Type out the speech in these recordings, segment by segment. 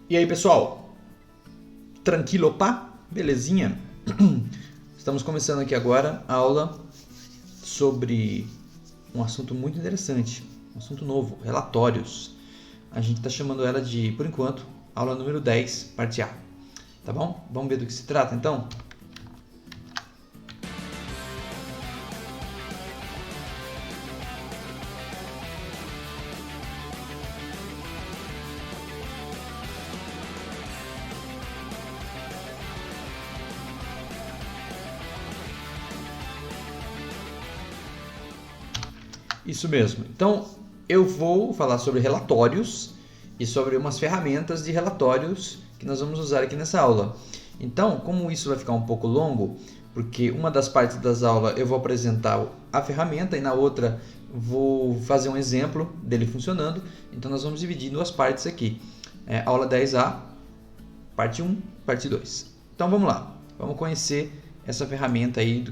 E aí, pessoal? Tranquilo, pá? Belezinha? Estamos começando aqui agora a aula sobre um assunto muito interessante, um assunto novo, relatórios. A gente está chamando ela de, por enquanto, aula número 10, parte A. Tá bom? Vamos ver do que se trata, então? Isso mesmo. Então, eu vou falar sobre relatórios e sobre umas ferramentas de relatórios que nós vamos usar aqui nessa aula. Então, como isso vai ficar um pouco longo, porque uma das partes das aulas eu vou apresentar a ferramenta e na outra vou fazer um exemplo dele funcionando. Então, nós vamos dividir em duas partes aqui. Aula 10A, parte 1, parte 2. Então, vamos lá. Vamos conhecer essa ferramenta aí, do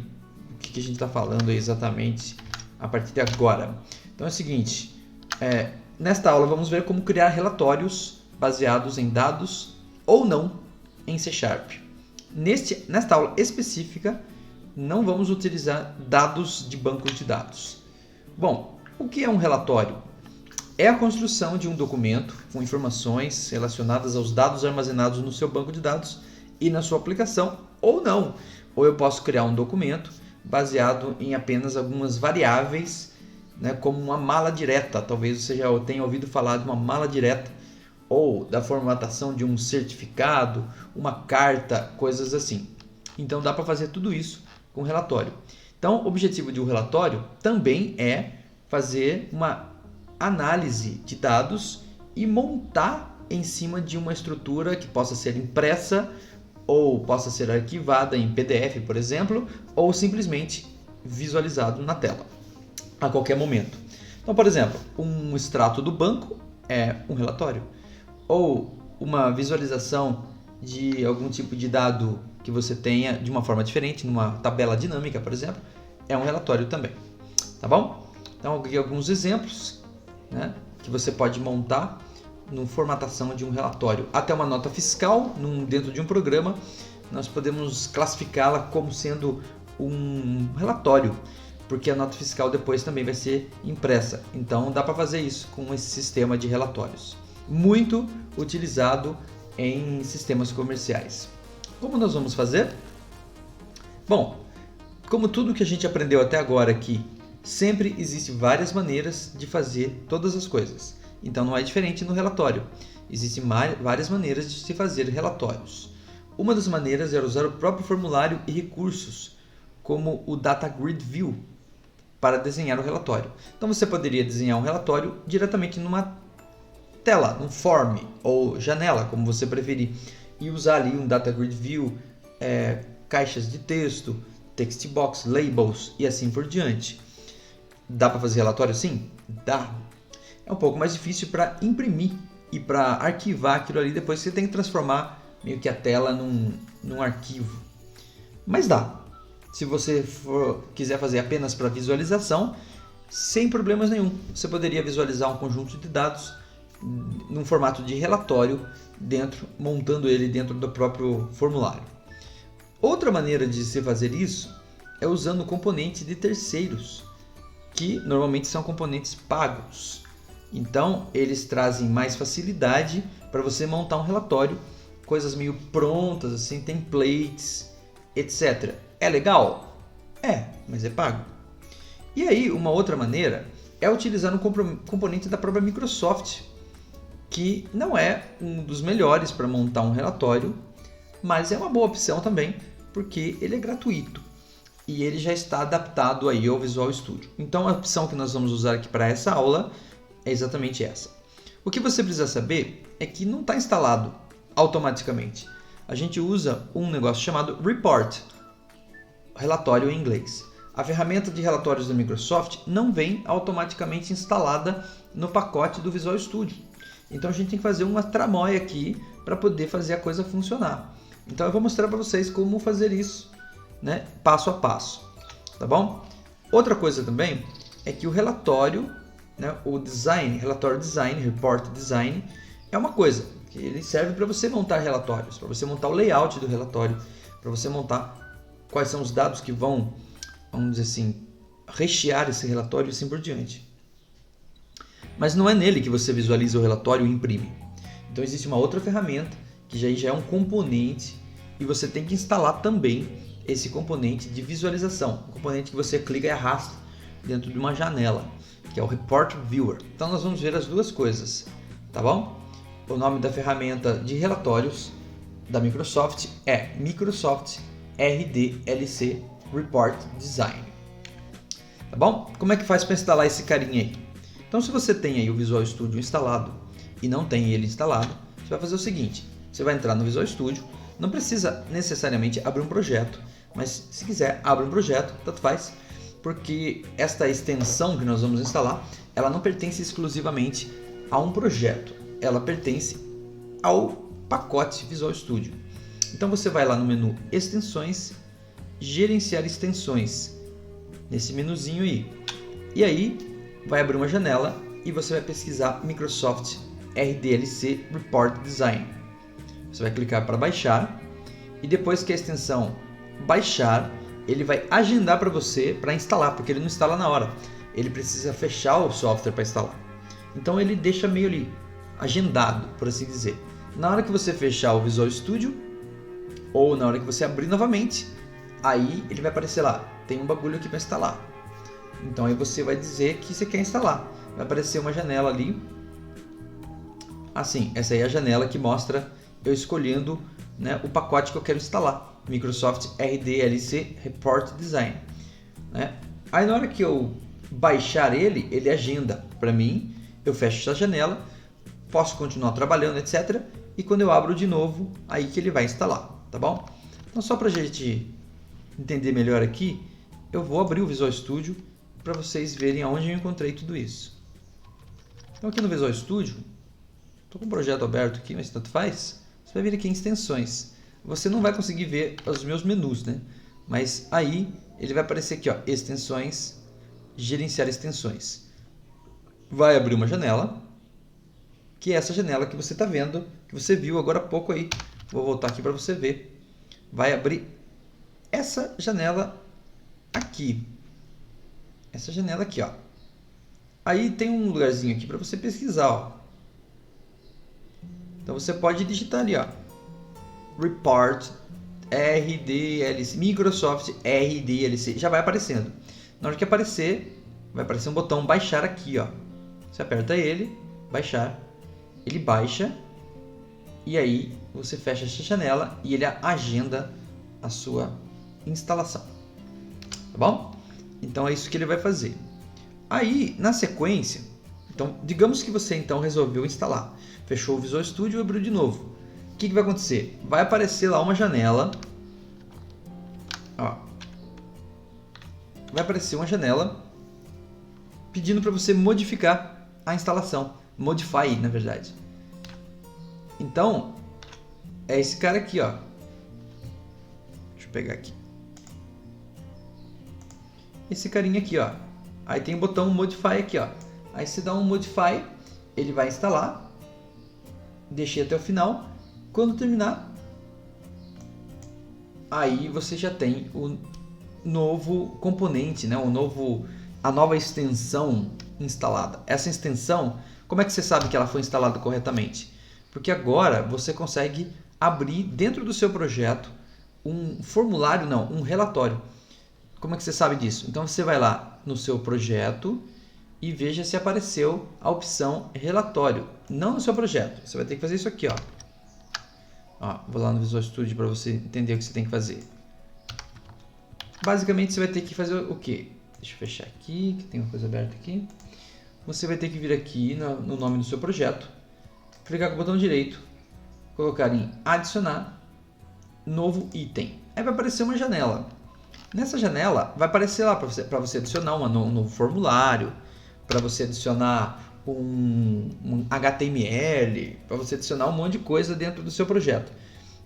que a gente está falando aí exatamente a partir de agora. Então é o seguinte, nesta aula vamos ver como criar relatórios baseados em dados ou não em C#. Nesta aula específica, não vamos utilizar dados de bancos de dados. Bom, o que é um relatório? É a construção de um documento com informações relacionadas aos dados armazenados no seu banco de dados e na sua aplicação, ou não. Ou eu posso criar um documento baseado em apenas algumas variáveis, né, como uma mala direta. Talvez você já tenha ouvido falar de uma mala direta, ou da formatação de um certificado, uma carta, coisas assim. Então dá para fazer tudo isso com relatório. Então o objetivo de um relatório também é fazer uma análise de dados e montar em cima de uma estrutura que possa ser impressa ou possa ser arquivada em PDF, por exemplo, ou simplesmente visualizado na tela a qualquer momento. Então, por exemplo, um extrato do banco é um relatório, ou uma visualização de algum tipo de dado que você tenha de uma forma diferente, numa tabela dinâmica, por exemplo, é um relatório também. Tá bom? Então, aqui alguns exemplos, né, que você pode montar na formatação de um relatório. Até uma nota fiscal dentro de um programa, nós podemos classificá-la como sendo um relatório, porque a nota fiscal depois também vai ser impressa. Então dá para fazer isso com esse sistema de relatórios, muito utilizado em sistemas comerciais. Como nós vamos fazer? Bom, como tudo que a gente aprendeu até agora aqui, sempre existem várias maneiras de fazer todas as coisas. Então não é diferente no relatório. Existem várias maneiras de se fazer relatórios. Uma das maneiras era usar o próprio formulário e recursos, como o Data Grid View, para desenhar o relatório. Então você poderia desenhar um relatório diretamente numa tela, num form ou janela, como você preferir, e usar ali um Data Grid View, caixas de texto, text box, labels e assim por diante. Dá para fazer relatório? Sim, dá. É um pouco mais difícil para imprimir e para arquivar aquilo ali. Depois você tem que transformar meio que a tela num arquivo. Mas dá. Se você quiser fazer apenas para visualização, sem problemas nenhum. Você poderia visualizar um conjunto de dados num formato de relatório, montando ele dentro do próprio formulário. Outra maneira de se fazer isso é usando componentes de terceiros, que normalmente são componentes pagos. Então, eles trazem mais facilidade para você montar um relatório, coisas meio prontas, assim, templates, etc. É legal? É, mas é pago. E aí, uma outra maneira é utilizar um componente da própria Microsoft, que não é um dos melhores para montar um relatório, mas é uma boa opção também, porque ele é gratuito e ele já está adaptado aí ao Visual Studio. Então, a opção que nós vamos usar aqui para essa aula é exatamente essa. O que você precisa saber é que não está instalado automaticamente. A gente usa um negócio chamado Report, relatório em inglês. A ferramenta de relatórios da Microsoft não vem automaticamente instalada no pacote do Visual Studio. Então a gente tem que fazer uma tramóia aqui para poder fazer a coisa funcionar. Então eu vou mostrar para vocês como fazer isso, né, passo a passo. Tá bom? Outra coisa também é que o relatório, né, o design, relatório design, report design, é uma coisa que ele serve para você montar relatórios, para você montar o layout do relatório, para você montar quais são os dados que vão, vamos dizer assim, rechear esse relatório e assim por diante. Mas não é nele que você visualiza o relatório e imprime. Então existe uma outra ferramenta que já é um componente e você tem que instalar também esse componente de visualização, um componente que você clica e arrasta dentro de uma janela, que é o Report Viewer. Então nós vamos ver as duas coisas, tá bom? O nome da ferramenta de relatórios da Microsoft é Microsoft RDLC Report Design. Tá bom? Como é que faz para instalar esse carinha aí? Então, se você tem aí o Visual Studio instalado e não tem ele instalado, você vai fazer o seguinte: você vai entrar no Visual Studio, não precisa necessariamente abrir um projeto, mas se quiser, abre um projeto, tanto faz, porque esta extensão que nós vamos instalar, ela não pertence exclusivamente a um projeto, ela pertence ao pacote Visual Studio. Então você vai lá no menu Extensões, Gerenciar Extensões, nesse menuzinho aí, e aí vai abrir uma janela e você vai pesquisar Microsoft RDLC Report Design. Você vai clicar para baixar e depois que a extensão baixar, ele vai agendar para você para instalar, porque ele não instala na hora. Ele precisa fechar o software para instalar. Então ele deixa meio ali agendado, por assim dizer. Na hora que você fechar o Visual Studio ou na hora que você abrir novamente, aí ele vai aparecer lá, tem um bagulho aqui para instalar. Então aí você vai dizer que você quer instalar. Vai aparecer uma janela ali. Assim, essa aí é a janela que mostra eu escolhendo, né, o pacote que eu quero instalar. Microsoft RDLC Report Design. Né? Aí na hora que eu baixar ele, ele agenda para mim. Eu fecho essa janela, posso continuar trabalhando, etc. E quando eu abro de novo, aí que ele vai instalar, tá bom? Então só para a gente entender melhor aqui, eu vou abrir o Visual Studio para vocês verem aonde eu encontrei tudo isso. Então aqui no Visual Studio, estou com o projeto aberto aqui, mas tanto faz, você vai vir aqui em extensões. Você não vai conseguir ver os meus menus, né? Mas aí ele vai aparecer aqui, ó, extensões, gerenciar extensões. Vai abrir uma janela, que é essa janela que você está vendo, que você viu agora há pouco aí. Vou voltar aqui para você ver. Vai abrir essa janela aqui. Essa janela aqui, ó. Aí tem um lugarzinho aqui para você pesquisar, ó. Então você pode digitar ali, ó, Report RDLC, Microsoft RDLC, já vai aparecendo. Na hora que aparecer, vai aparecer um botão baixar aqui, ó. Você aperta ele, baixar, ele baixa e aí você fecha essa janela e ele agenda a sua instalação, tá bom? Então é isso que ele vai fazer. Aí, na sequência, então, digamos que você então resolveu instalar, fechou o Visual Studio e abriu de novo. O que vai acontecer? Vai aparecer lá uma janela, ó, vai aparecer uma janela pedindo para você modificar a instalação, modify, na verdade. Então, é esse cara aqui, ó. Deixa eu pegar aqui. Esse carinha aqui, ó. Aí tem o botão Modify aqui, ó. Aí você dá um Modify, ele vai instalar. Deixei até o final. Quando terminar, aí você já tem o novo componente, né? A nova extensão instalada. Essa extensão, como é que você sabe que ela foi instalada corretamente? Porque agora você consegue abrir dentro do seu projeto um formulário, não, um relatório. Como é que você sabe disso? Então você vai lá no seu projeto e veja se apareceu a opção relatório. Não no seu projeto. Você vai ter que fazer isso aqui, ó. Ó, vou lá no Visual Studio para você entender o que você tem que fazer. Basicamente você vai ter que fazer o quê? Deixa eu fechar aqui, que tem uma coisa aberta aqui. Você vai ter que vir aqui no nome do seu projeto, clicar com o botão direito, colocar em adicionar novo item. Aí vai aparecer uma janela. Nessa janela vai aparecer lá para você adicionar um novo formulário, para você adicionar um HTML, para você adicionar um monte de coisa dentro do seu projeto.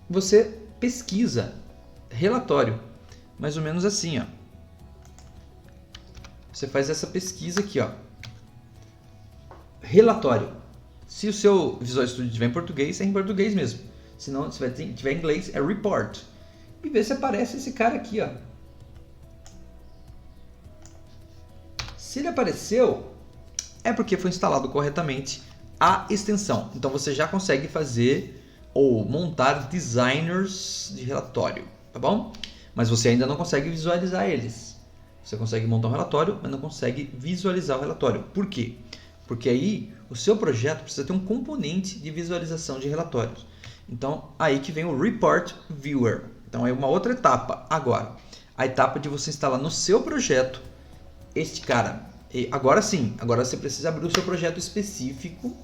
Você pesquisa relatório, mais ou menos assim, ó. Você faz essa pesquisa aqui, ó. Relatório. Se o seu Visual Studio tiver em português, é em português mesmo. Se não, se tiver em inglês, é report. E vê se aparece esse cara aqui, ó. Se ele apareceu, é porque foi instalado corretamente a extensão. Então você já consegue fazer ou montar designers de relatório, tá bom? Mas você ainda não consegue visualizar eles. Você consegue montar um relatório, mas não consegue visualizar o relatório. Por quê? Porque aí o seu projeto precisa ter um componente de visualização de relatórios. Então aí que vem o Report Viewer. Então é uma outra etapa agora. A etapa de você instalar no seu projeto este cara. E agora sim, agora você precisa abrir o seu projeto específico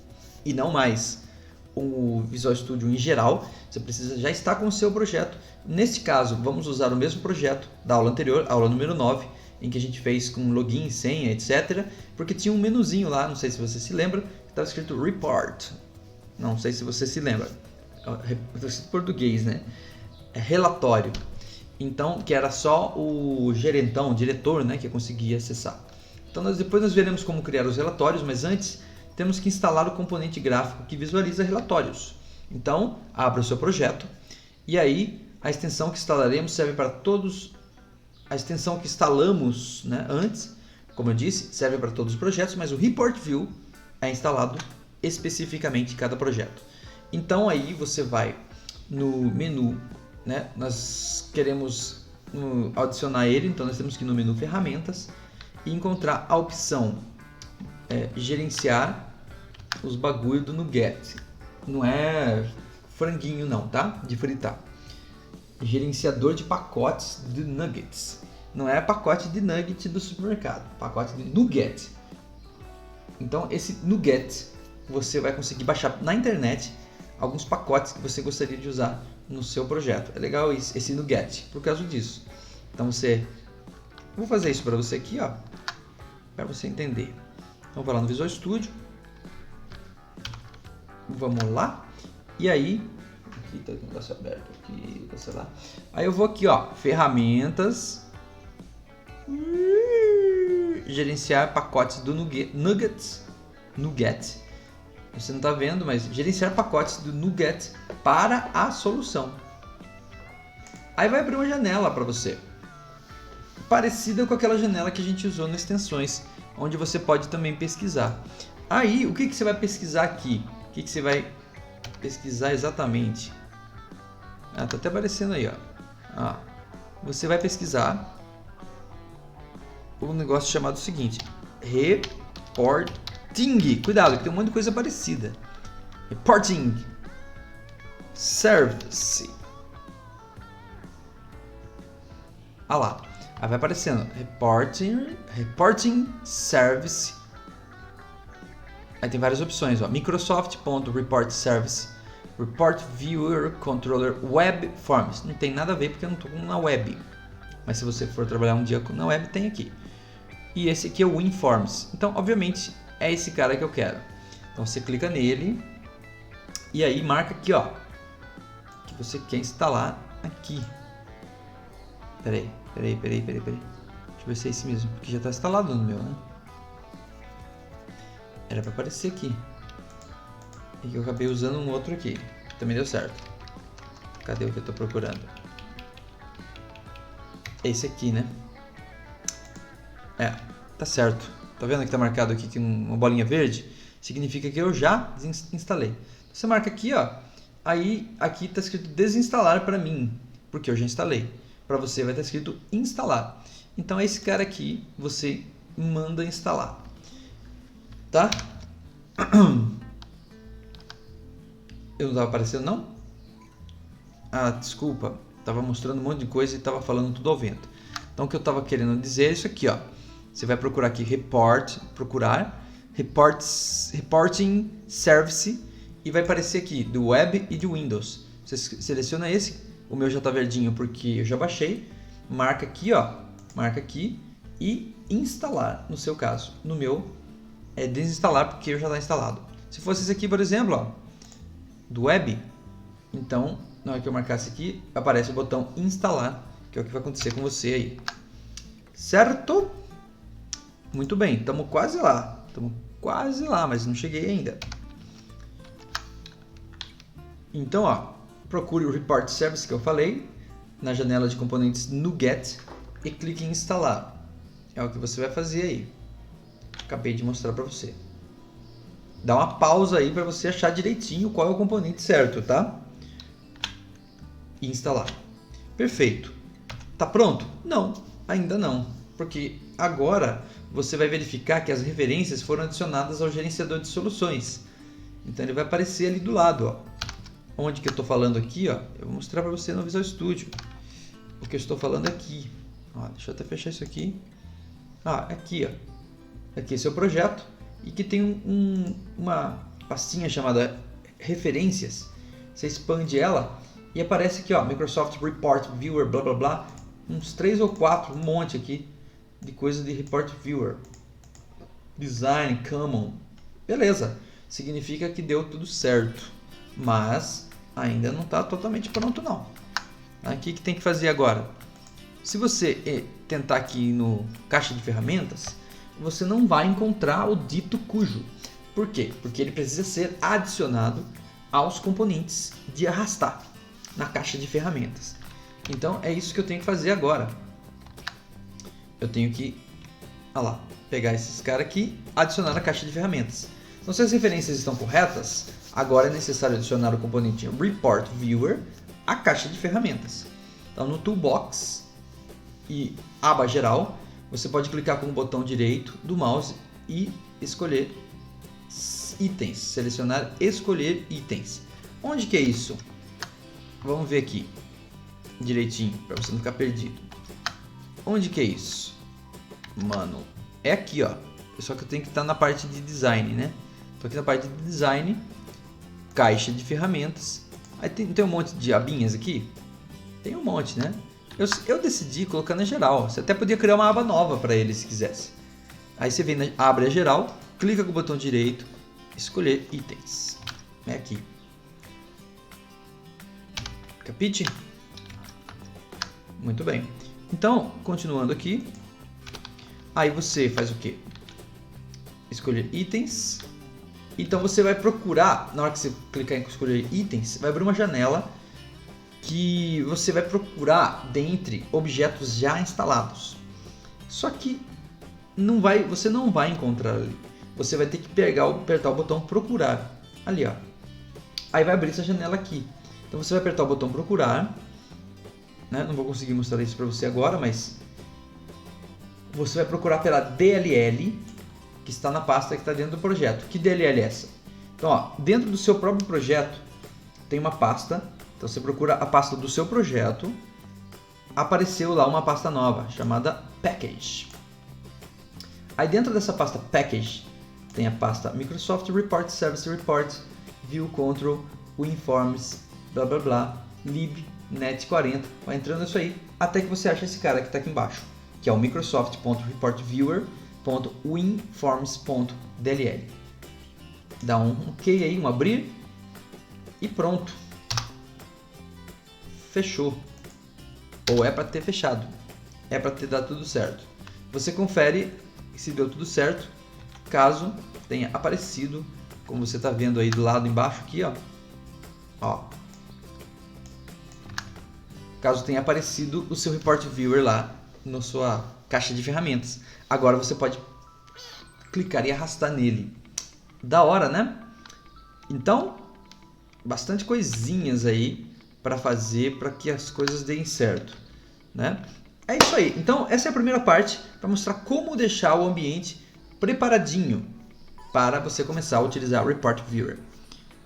e não mais o Visual Studio em geral. Você precisa já estar com o seu projeto. Neste caso, vamos usar o mesmo projeto da aula anterior, aula número 9, em que a gente fez com login, senha, etc. Porque tinha um menuzinho lá, não sei se você se lembra, que estava escrito Report. Não sei se você se lembra. Está escrito em português, né? É relatório. Então, que era só o gerentão, o diretor, né, que conseguia acessar. Então, depois nós veremos como criar os relatórios, mas antes temos que instalar o componente gráfico que visualiza relatórios. Então, abra o seu projeto e aí a extensão que instalaremos serve para todos. A extensão que instalamos, né, antes, como eu disse, serve para todos os projetos, mas o Report View é instalado especificamente em cada projeto. Então, aí você vai no menu, né, nós queremos adicionar ele, então nós temos que ir no menu Ferramentas e encontrar a opção gerenciar os bagulho do Nugget. Não é franguinho não, tá? De fritar. Gerenciador de pacotes de nuggets. Não é pacote de nugget do supermercado, pacote de Nugget. Então esse Nugget você vai conseguir baixar na internet alguns pacotes que você gostaria de usar no seu projeto. É legal esse Nugget por causa disso. Então vou fazer isso para você aqui, ó, para você entender. Então vou lá no Visual Studio. Vamos lá. E aí, aqui tá o negócio aberto aqui, cancelar. Aí eu vou aqui, ó, ferramentas, gerenciar pacotes do Nugget. Você não está vendo, mas gerenciar pacotes do Nugget para a solução. Aí vai abrir uma janela para você, parecida com aquela janela que a gente usou nas extensões, onde você pode também pesquisar. Aí, o que você vai pesquisar aqui? O que você vai pesquisar exatamente? Tá até aparecendo aí, ó. Você vai pesquisar um negócio chamado o seguinte: Reporting. Cuidado, que tem um monte de coisa parecida. Reporting Service. Ah lá, aí vai aparecendo Reporting Service. Aí tem várias opções, ó. Microsoft.Report Service, Report Viewer Controller, Web Forms. Não tem nada a ver porque eu não estou na web. Mas se você for trabalhar um dia na web, tem aqui. E esse aqui é o WinForms. Então, obviamente, é esse cara que eu quero. Então você clica nele e aí marca aqui, ó, que você quer instalar aqui. Peraí. Deixa eu ver se é esse mesmo, porque já está instalado no meu, né? Era para aparecer aqui. E eu acabei usando um outro aqui. Também deu certo. Cadê o que eu estou procurando? Esse aqui, né? Tá certo. Tá vendo que tá marcado aqui com uma bolinha verde? Significa que eu já desinstalei. Você marca aqui, ó. Aí aqui tá escrito desinstalar para mim, porque eu já instalei. Para você vai estar escrito instalar. Então esse cara aqui você manda instalar, tá? Eu não estava aparecendo não? Desculpa, estava mostrando um monte de coisa e estava falando tudo ao vento. Então o que eu estava querendo dizer é isso aqui, ó. Você vai procurar aqui Reporting Service e vai aparecer aqui do Web e de Windows. Você seleciona esse, o meu já está verdinho porque eu já baixei. Marca aqui, ó, marca aqui e instalar no seu caso. No meu é desinstalar porque eu já está instalado. Se fosse esse aqui, por exemplo, ó, do Web, então na hora que eu marcasse aqui aparece o botão instalar, que é o que vai acontecer com você aí, certo? Muito bem, estamos quase lá, mas não cheguei ainda. Então, ó, procure o Report Service que eu falei, na janela de componentes NuGet e clique em instalar. É o que você vai fazer aí. Acabei de mostrar para você. Dá uma pausa aí para você achar direitinho qual é o componente certo, tá? E instalar. Perfeito. Tá pronto? Não, ainda não. Porque agora você vai verificar que as referências foram adicionadas ao gerenciador de soluções. Então ele vai aparecer ali do lado, ó. Onde que eu estou falando aqui, ó? Eu vou mostrar para você no Visual Studio. O que eu estou falando aqui. Ó, deixa eu até fechar isso aqui. Ah, aqui, ó. Aqui esse é o projeto e que tem uma pastinha chamada referências. Você expande ela e aparece aqui, ó, Microsoft Report Viewer, blá blá blá, uns 3 ou 4, um monte aqui de coisa de Report Viewer. Design, Common. Beleza. Significa que deu tudo certo, mas ainda não está totalmente pronto não. O que tem que fazer agora? Se você tentar aqui no caixa de ferramentas, você não vai encontrar o dito cujo. Por quê? Porque ele precisa ser adicionado aos componentes de arrastar na caixa de ferramentas. Então é isso que eu tenho que fazer agora. Eu tenho que pegar esses caras aqui, adicionar na caixa de ferramentas. Então, se as referências estão corretas, agora é necessário adicionar o componente Report Viewer à caixa de ferramentas. Então, no Toolbox e aba geral, você pode clicar com o botão direito do mouse e escolher itens, selecionar escolher itens. Onde que é isso? Vamos ver aqui direitinho para você não ficar perdido. Onde que é isso? Mano, é aqui, ó. Só que eu tenho que estar na parte de design, né? Tô aqui na parte de design, caixa de ferramentas. Aí tem um monte de abinhas aqui. Tem um monte, né? Eu decidi colocar na geral. Você até podia criar uma aba nova para ele se quisesse. Aí você vem abre a geral, clica com o botão direito, escolher itens. É aqui. Capite? Muito bem. Então, continuando aqui. Aí você faz o quê? Escolher itens. Então você vai procurar, na hora que você clicar em escolher itens, vai abrir uma janela que você vai procurar dentre objetos já instalados. Só que você não vai encontrar ali. Você vai ter que apertar o botão procurar. Ali, ó. Aí vai abrir essa janela aqui. Então você vai apertar o botão procurar. Né? Não vou conseguir mostrar isso para você agora, mas você vai procurar pela DLL, que está na pasta que está dentro do projeto. Que DLL é essa? Então, ó, dentro do seu próprio projeto tem uma pasta. Então você procura a pasta do seu projeto. Apareceu lá uma pasta nova chamada Package. Aí dentro dessa pasta Package tem a pasta Microsoft Report Service Report, View Control, WinForms, blá blá blá, lib, net 40. Vai entrando isso aí até que você acha esse cara que está aqui embaixo, que é o Microsoft.ReportViewer.WinForms.dll. Dá um OK aí, um abrir e pronto. Fechou. Ou é para ter fechado. É para ter dado tudo certo. Você confere se deu tudo certo, caso tenha aparecido, como você está vendo aí do lado embaixo aqui, ó. Caso tenha aparecido o seu Report Viewer lá na sua caixa de ferramentas. Agora você pode clicar e arrastar nele. Da hora, né? Então, bastante coisinhas aí para fazer para que as coisas deem certo, né? É isso aí. Então, essa é a primeira parte para mostrar como deixar o ambiente preparadinho para você começar a utilizar o Report Viewer.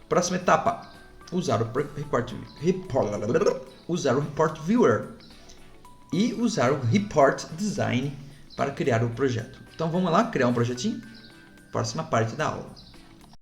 Próxima etapa, usar o Report Viewer e usar o Report Design para criar o projeto. Então, vamos lá criar um projetinho? Próxima parte da aula.